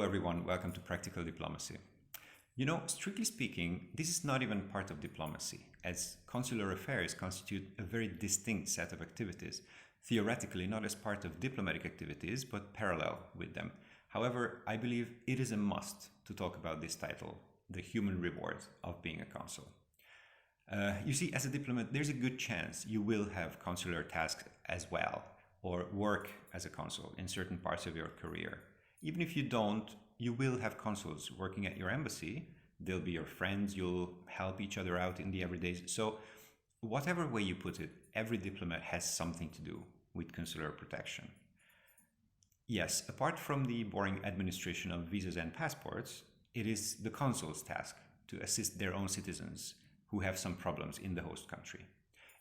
everyone, welcome to Practical Diplomacy. Strictly speaking, this is not even part of diplomacy, as consular affairs constitute a very distinct set of activities, theoretically not as part of diplomatic activities, but parallel with them. However, I believe it is a must to talk about this title, the human reward of being a consul. You see, as a diplomat, there's a good chance you will have consular tasks as well, or work as a consul in certain parts of your career. Even if you don't, you will have consuls working at your embassy. They'll be your friends, you'll help each other out in the everydays. So, whatever way you put it, every diplomat has something to do with consular protection. Yes, apart from the boring administration of visas and passports, it is the consul's task to assist their own citizens who have some problems in the host country.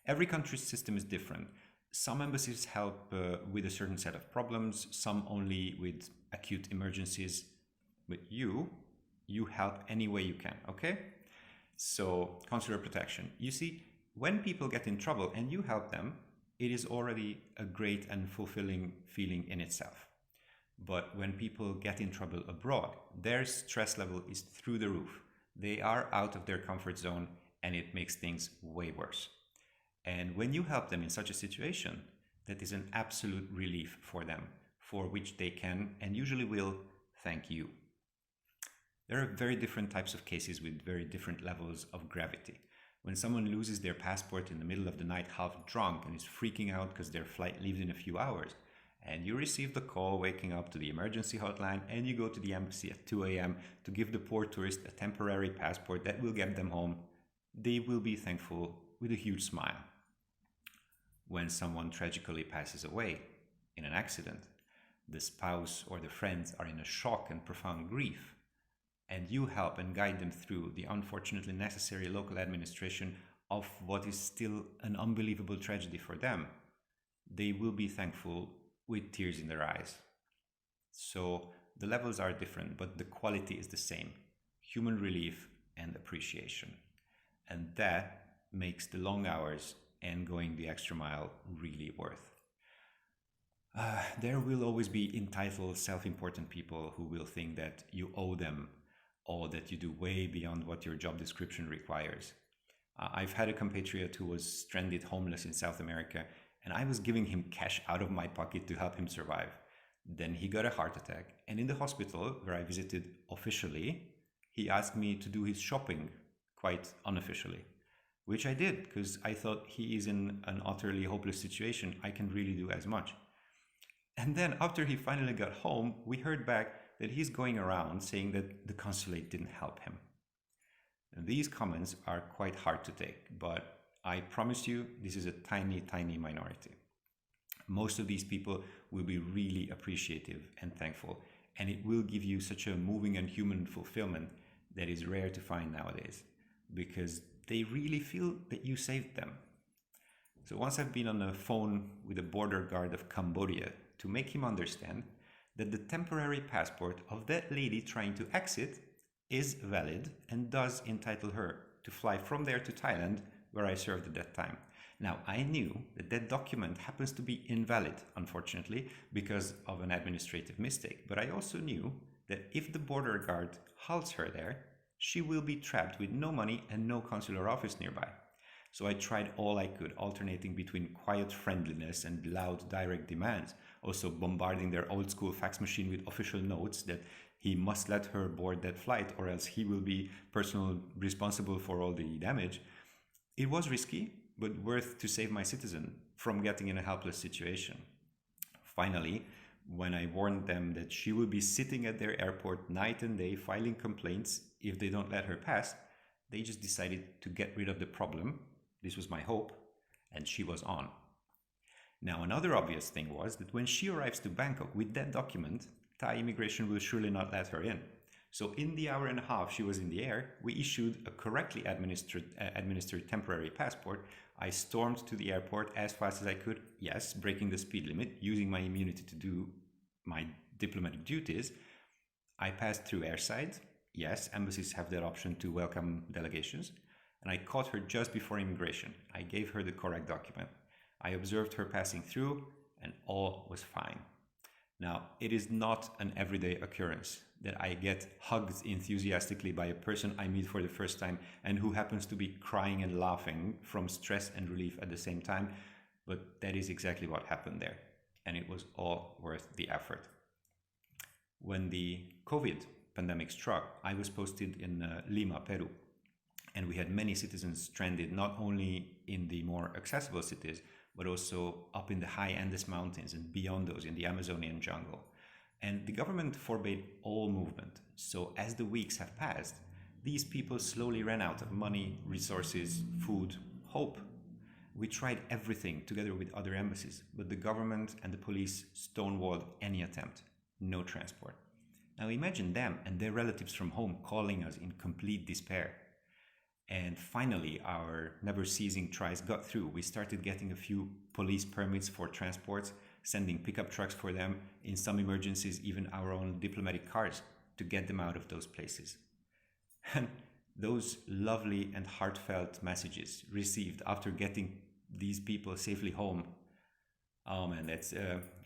Every country's system is different. Some embassies help with a certain set of problems, some only with acute emergencies. But you help any way you can, okay? So, consular protection. You see, when people get in trouble and you help them, it is already a great and fulfilling feeling in itself. But when people get in trouble abroad, their stress level is through the roof. They are out of their comfort zone and it makes things way worse. And when you help them in such a situation, that is an absolute relief for them, for which they can and usually will thank you. There are very different types of cases with very different levels of gravity. When someone loses their passport in the middle of the night half drunk and is freaking out because their flight leaves in a few hours, and you receive the call waking up to the emergency hotline and you go to the embassy at 2 a.m. to give the poor tourist a temporary passport that will get them home, they will be thankful with a huge smile. When someone tragically passes away in an accident, the spouse or the friends are in a shock and profound grief, and you help and guide them through the unfortunately necessary local administration of what is still an unbelievable tragedy for them, they will be thankful with tears in their eyes. So the levels are different, but the quality is the same: human relief and appreciation. And that makes the long hours and going the extra mile really worth. There will always be entitled, self-important people who will think that you owe them or that you do way beyond what your job description requires. I've had a compatriot who was stranded homeless in South America, and I was giving him cash out of my pocket to help him survive. Then he got a heart attack, and in the hospital where I visited officially, he asked me to do his shopping quite unofficially, which I did because I thought he is in an utterly hopeless situation. I can really do as much. And then after he finally got home, we heard back that he's going around saying that the consulate didn't help him. And these comments are quite hard to take, but I promise you this is a tiny, tiny minority. Most of these people will be really appreciative and thankful, and it will give you such a moving and human fulfillment that is rare to find nowadays, because they really feel that you saved them. So once I've been on the phone with a border guard of Cambodia to make him understand that the temporary passport of that lady trying to exit is valid and does entitle her to fly from there to Thailand, where I served at that time. Now, I knew that that document happens to be invalid, unfortunately, because of an administrative mistake. But I also knew that if the border guard halts her there, she will be trapped with no money and no consular office nearby. So I tried all I could, alternating between quiet friendliness and loud direct demands, also bombarding their old school fax machine with official notes that he must let her board that flight or else he will be personally responsible for all the damage. It was risky, but worth to save my citizen from getting in a helpless situation. Finally, when I warned them that she will be sitting at their airport night and day filing complaints if they don't let her pass, they just decided to get rid of the problem. This was my hope, and she was on. Now, another obvious thing was that when she arrives to Bangkok with that document, Thai immigration will surely not let her in. So in the hour and a half she was in the air, we issued a correctly administered temporary passport. I stormed to the airport as fast as I could, yes, breaking the speed limit, using my immunity to do my diplomatic duties. I passed through airside. Yes, embassies have that option to welcome delegations. And I caught her just before immigration. I gave her the correct document. I observed her passing through, and all was fine. Now, it is not an everyday occurrence that I get hugged enthusiastically by a person I meet for the first time and who happens to be crying and laughing from stress and relief at the same time. But that is exactly what happened there. And it was all worth the effort. When the COVID pandemic struck, I was posted in Lima, Peru. And we had many citizens stranded, not only in the more accessible cities, but also up in the high Andes mountains and beyond those in the Amazonian jungle. And the government forbade all movement. So as the weeks have passed, these people slowly ran out of money, resources, food, hope. We tried everything together with other embassies, but the government and the police stonewalled any attempt. No transport. Now imagine them and their relatives from home calling us in complete despair. And finally, our never-ceasing tries got through. We started getting a few police permits for transports, sending pickup trucks for them, in some emergencies even our own diplomatic cars to get them out of those places. And those lovely and heartfelt messages received after getting these people safely home, oh man, that's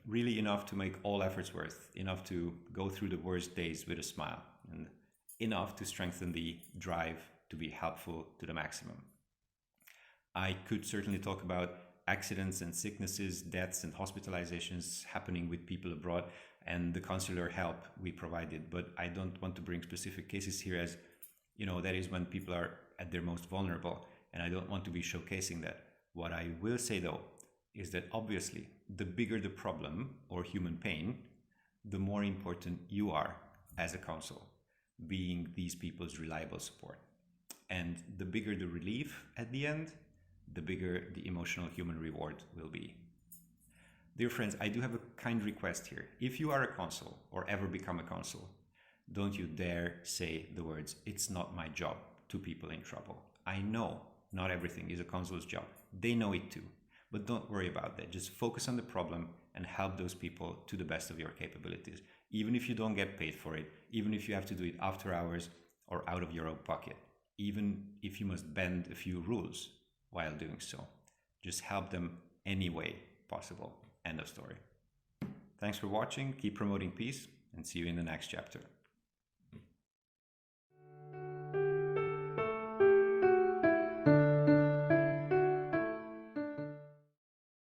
really enough to make all efforts worth, enough to go through the worst days with a smile, and enough to strengthen the drive to be helpful to the maximum. I could certainly talk about accidents and sicknesses, deaths and hospitalizations happening with people abroad and the consular help we provided, but I don't want to bring specific cases here, as that is when people are at their most vulnerable, and I don't want to be showcasing that. What I will say though is that obviously the bigger the problem or human pain, the more important you are as a consul, being these people's reliable support. And the bigger the relief at the end, the bigger the emotional human reward will be. Dear friends, I do have a kind request here. If you are a consul or ever become a consul, don't you dare say the words, "It's not my job," to people in trouble. I know not everything is a consul's job. They know it too. But don't worry about that. Just focus on the problem and help those people to the best of your capabilities. Even if you don't get paid for it, even if you have to do it after hours or out of your own pocket, even if you must bend a few rules while doing so. Just help them any way possible. End of story. Thanks for watching, keep promoting peace, and see you in the next chapter.